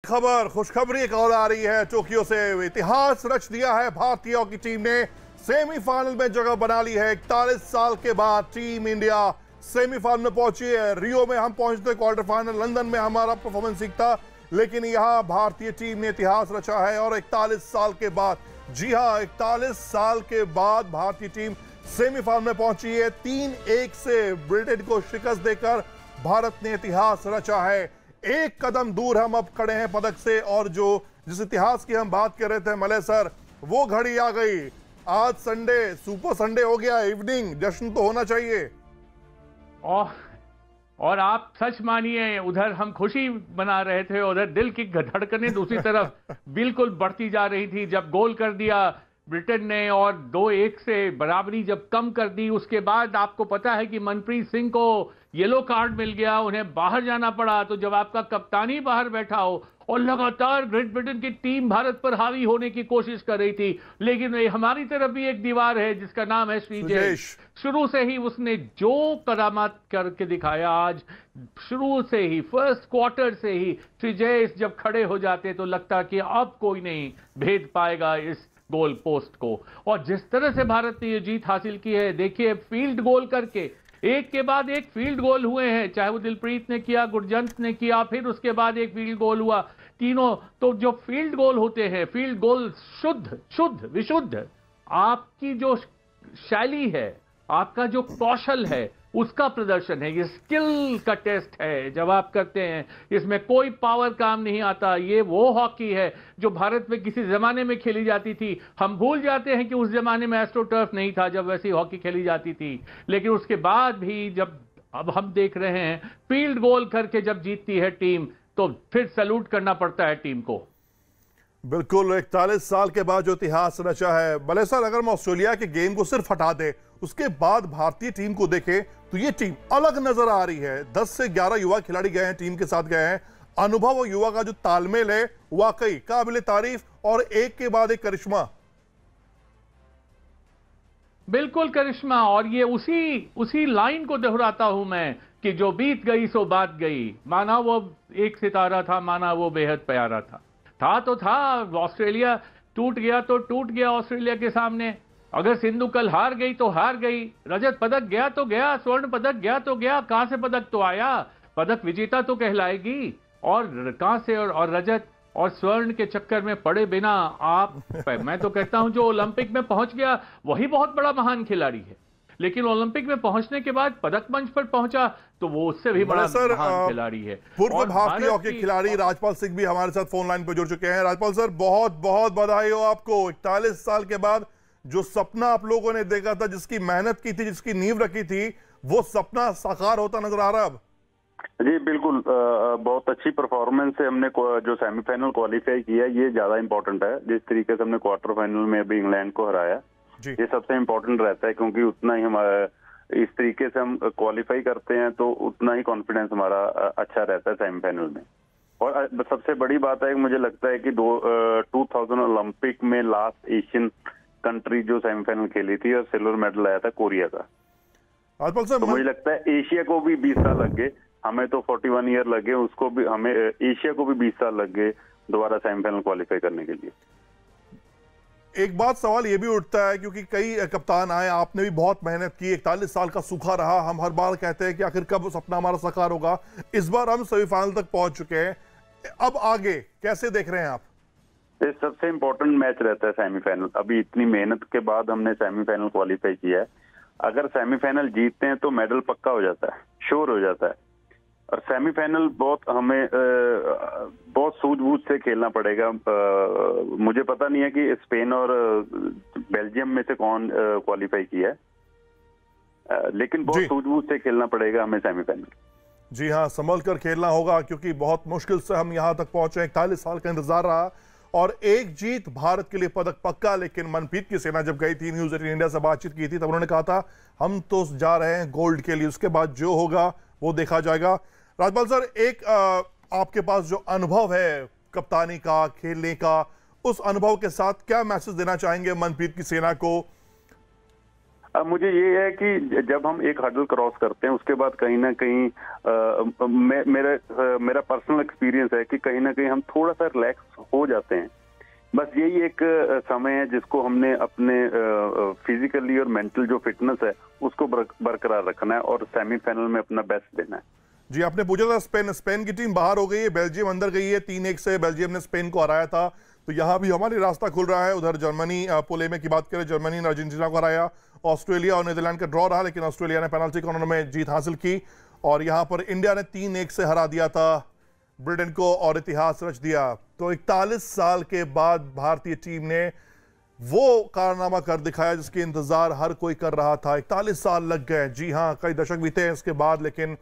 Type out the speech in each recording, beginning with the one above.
खबर खुशखबरी एक और आ रही है टोक्यो से। इतिहास रच दिया है भारतीय हॉकी टीम ने, सेमीफाइनल में जगह बना ली है। 41 साल के बाद टीम इंडिया सेमीफाइनल में पहुंची है। रियो में हम पहुंचते क्वार्टर फाइनल, लंदन में हमारा परफॉर्मेंस दिखता, लेकिन यहां भारतीय टीम ने इतिहास रचा है। और 41 साल के बाद, जी हां 41 साल के बाद भारतीय टीम सेमीफाइनल में पहुंची है। 3-1 से ब्रिटेन को शिकस्त देकर भारत ने इतिहास रचा है। एक कदम दूर हम अब खड़े हैं पदक से, और जो जिस इतिहास की हम बात कर रहे थे मलय सर, वो घड़ी आ गई। आज संडे, सुपर संडे हो गया, इवनिंग जश्न तो होना चाहिए। और आप सच मानिए, उधर हम खुशी मना रहे थे, उधर दिल की धड़कनें दूसरी तरफ बिल्कुल बढ़ती जा रही थी। जब गोल कर दिया ब्रिटेन ने और 2-1 से बराबरी जब कम कर दी, उसके बाद आपको पता है कि मनप्रीत सिंह को येलो कार्ड मिल गया, उन्हें बाहर जाना पड़ा। तो जब आपका कप्तान ही बाहर बैठा हो और लगातार ग्रेट ब्रिटेन की टीम भारत पर हावी होने की कोशिश कर रही थी, लेकिन हमारी तरफ भी एक दीवार है जिसका नाम है श्रीजेश। शुरू से ही उसने जो करामात करके दिखाया, आज शुरू से ही फर्स्ट क्वार्टर से ही श्रीजेश जब खड़े हो जाते तो लगता कि अब कोई नहीं भेद पाएगा इस गोल पोस्ट को। और जिस तरह से भारत ने ये जीत हासिल की है, देखिए फील्ड गोल करके एक के बाद एक फील्ड गोल हुए हैं, चाहे वो दिलप्रीत ने किया, गुरजंत ने किया, फिर उसके बाद एक फील्ड गोल हुआ, तीनों। तो जो फील्ड गोल होते हैं, फील्ड गोल शुद्ध विशुद्ध आपकी जो शैली है, आपका जो कौशल है, उसका प्रदर्शन है। ये स्किल का टेस्ट है जब आप करते हैं, इसमें कोई पावर काम नहीं आता। ये वो हॉकी है जो भारत में किसी जमाने में खेली जाती थी। हम भूल जाते हैं कि उस जमाने में एस्ट्रोटर्फ नहीं था जब वैसी हॉकी खेली जाती थी, लेकिन उसके बाद भी जब अब हम देख रहे हैं फील्ड गोल करके जब जीतती है टीम, तो फिर सैल्यूट करना पड़ता है टीम को। बिल्कुल, 41 साल के बाद जो इतिहास रचा है। भले सर, अगर हम ऑस्ट्रेलिया के गेम को सिर्फ हटा दे, उसके बाद भारतीय टीम को देखें तो ये टीम अलग नजर आ रही है। 10 से 11 युवा खिलाड़ी गए हैं, टीम के साथ गए हैं। अनुभव और युवा का जो तालमेल है वाकई काबिले तारीफ, और एक के बाद एक करिश्मा। बिल्कुल करिश्मा। और ये उसी लाइन को दोहराता हूं मैं कि जो बीत गई सो बात गई। माना वो एक सितारा था, माना वो बेहद प्यारा था तो था। ऑस्ट्रेलिया टूट गया तो टूट गया ऑस्ट्रेलिया के सामने। अगर सिंधु कल हार गई तो हार गई, रजत पदक गया तो गया, स्वर्ण पदक गया तो गया, कांस्य पदक तो आया, पदक विजेता तो कहलाएगी। और कांस्य और रजत और स्वर्ण के चक्कर में पड़े बिना मैं तो कहता हूं जो ओलंपिक में पहुंच गया वही बहुत बड़ा महान खिलाड़ी है। लेकिन ओलंपिक में पहुंचने के बाद पदक मंच पर पहुंचा तो वो उससे भी बड़ा महान खिलाड़ी है। पूर्व भारतीय हॉकी खिलाड़ी राजपाल सिंह भी हमारे साथ फोन लाइन पर जुड़ चुके हैं। राजपाल सर, बहुत बहुत बधाई हो आपको। 41 साल के बाद जो सपना आप लोगों ने देखा था, जिसकी मेहनत की थी, जिसकी नींव रखी थी, वो सपना साकार होता नजर आ रहा है अब। जी बिल्कुल, बहुत अच्छी परफॉर्मेंस से हमने जो सेमीफाइनल क्वालिफाई किया, ये ज्यादा इंपॉर्टेंट है। जिस तरीके से हमने क्वार्टर फाइनल में अभी इंग्लैंड को हराया, ये सबसे इम्पोर्टेंट रहता है, क्योंकि उतना ही हमारा इस तरीके से हम क्वालिफाई करते हैं तो उतना ही कॉन्फिडेंस हमारा अच्छा रहता है सेमीफाइनल में। और सबसे बड़ी बात है, मुझे लगता है कि 2000 ओलंपिक में लास्ट एशियन कंट्री जो सेमीफाइनल खेली थी और सिल्वर मेडल आया था कोरिया का। तो मुझे लगता है एशिया को भी 20 साल लग गए, हमें तो 41 ईयर लगे, उसको भी, हमें एशिया को भी 20 साल लग गए दोबारा सेमीफाइनल क्वालिफाई करने के लिए। एक बात सवाल ये भी उठता है, क्योंकि कई कप्तान आए, आपने भी बहुत मेहनत की, 41 साल का सूखा रहा। हम हर बार कहते हैं कि आखिर कब सपना हमारा साकार होगा। इस बार हम सेमीफाइनल तक पहुंच चुके हैं, अब आगे कैसे देख रहे हैं आप? ये सबसे इम्पोर्टेंट मैच रहता है सेमीफाइनल। अभी इतनी मेहनत के बाद हमने सेमीफाइनल क्वालिफाई किया है। अगर सेमीफाइनल जीतते हैं तो मेडल पक्का हो जाता है, श्योर हो जाता है। और सेमीफाइनल हमें बहुत सूझबूझ से खेलना पड़ेगा। मुझे पता नहीं है कि स्पेन और बेल्जियम में से कौन क्वालिफाई किया है, लेकिन बहुत सूझबूझ से खेलना पड़ेगा हमें सेमीफाइनल। जी हाँ, संभल कर खेलना होगा, क्योंकि बहुत मुश्किल से हम यहां तक पहुंचे। 41 साल का इंतजार रहा और एक जीत भारत के लिए पदक पक्का। लेकिन मनप्रीत की सेना जब गई थी, न्यूज 18 इंडिया से बातचीत की थी, तब उन्होंने कहा था हम तो जा रहे हैं गोल्ड के लिए, उसके बाद जो होगा वो देखा जाएगा। राजपाल सर, एक आपके पास जो अनुभव है कप्तानी का, खेलने का, उस अनुभव के साथ क्या मैसेज देना चाहेंगे मनप्रीत की सेना को? अब मुझे ये है कि जब हम एक हर्डल क्रॉस करते हैं उसके बाद कहीं ना कहीं मेरा पर्सनल एक्सपीरियंस है कि कहीं ना कहीं हम थोड़ा सा रिलैक्स हो जाते हैं। बस यही एक समय है जिसको हमने अपने फिजिकली और मेंटल जो फिटनेस है उसको बरकरार रखना है और सेमीफाइनल में अपना बेस्ट देना है। जी, आपने पूछा था स्पेन की टीम बाहर हो गई है, बेल्जियम अंदर गई है, 3-1 से बेल्जियम ने स्पेन को हराया था। तो यहाँ भी हमारी रास्ता खुल रहा है। उधर जर्मनी, पूल ए में की बात करें, जर्मनी ने अर्जेंटीना को हराया। ऑस्ट्रेलिया और नीदरलैंड का ड्रॉ रहा, लेकिन ऑस्ट्रेलिया ने पेनल्टी कॉर्नर में जीत हासिल की। और यहाँ पर इंडिया ने 3-1 से हरा दिया था ब्रिटेन को और इतिहास रच दिया। तो 41 साल के बाद भारतीय टीम ने वो कारनामा कर दिखाया जिसके इंतजार हर कोई कर रहा था। 41 साल लग गए, जी हाँ, कई दशक बीते हैं इसके बाद, लेकिन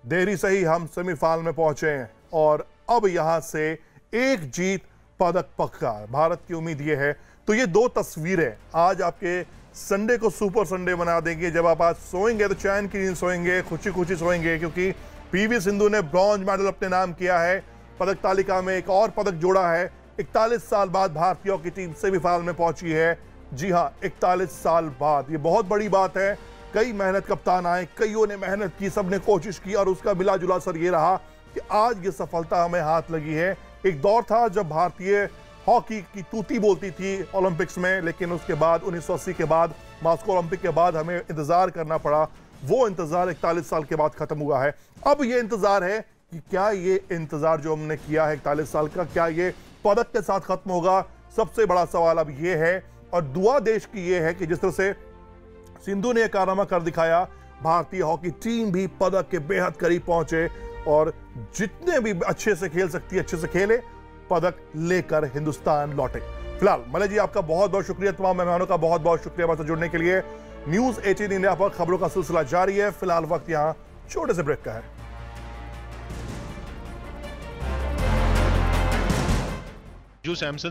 देरी सही हम सेमीफाइनल में पहुंचे हैं और अब यहां से एक जीत, पदक पक्का। भारत की उम्मीद ये है। तो ये दो तस्वीरें आज आपके संडे को सुपर संडे बना देंगे। जब आप आज सोएंगे तो चैन की नींद सोएंगे, खुशी खुशी सोएंगे, क्योंकि पीवी सिंधु ने ब्रॉन्ज मेडल अपने नाम किया है। पदक तालिका में एक और पदक जोड़ा है। 41 साल बाद भारतीयों की टीम सेमीफाइनल में पहुंची है। जी हां, 41 साल बाद, ये बहुत बड़ी बात है। कई मेहनत कप्तान आए, कईयों ने मेहनत की, सबने कोशिश की और उसका मिला जुला असर ये रहा कि आज ये सफलता हमें हाथ लगी है। एक दौर था जब भारतीय हॉकी की तूती बोलती थी ओलंपिक्स में, लेकिन उसके बाद 1980 के बाद, मॉस्को ओलंपिक के बाद हमें इंतजार करना पड़ा। वो इंतजार 41 साल के बाद खत्म हुआ है। अब ये इंतजार है कि क्या ये इंतजार जो हमने किया है 41 साल का, क्या ये पदक के साथ खत्म होगा? सबसे बड़ा सवाल अब ये है। और दुआ देश की ये है कि जिस तरह से सिंधु ने कारनामा कर दिखाया, भारतीय हॉकी टीम भी पदक के बेहद करीब पहुंचे और जितने भी अच्छे से खेल सकती है अच्छे से खेले, पदक लेकर हिंदुस्तान लौटे। फिलहाल मलय जी, आपका बहुत बहुत शुक्रिया। तमाम मेहमानों का बहुत बहुत शुक्रिया हमारे साथ जुड़ने के लिए। न्यूज 18 इंडिया पर खबरों का सिलसिला जारी है। फिलहाल वक्त यहां छोटे से ब्रेक का है। जो सैमसंग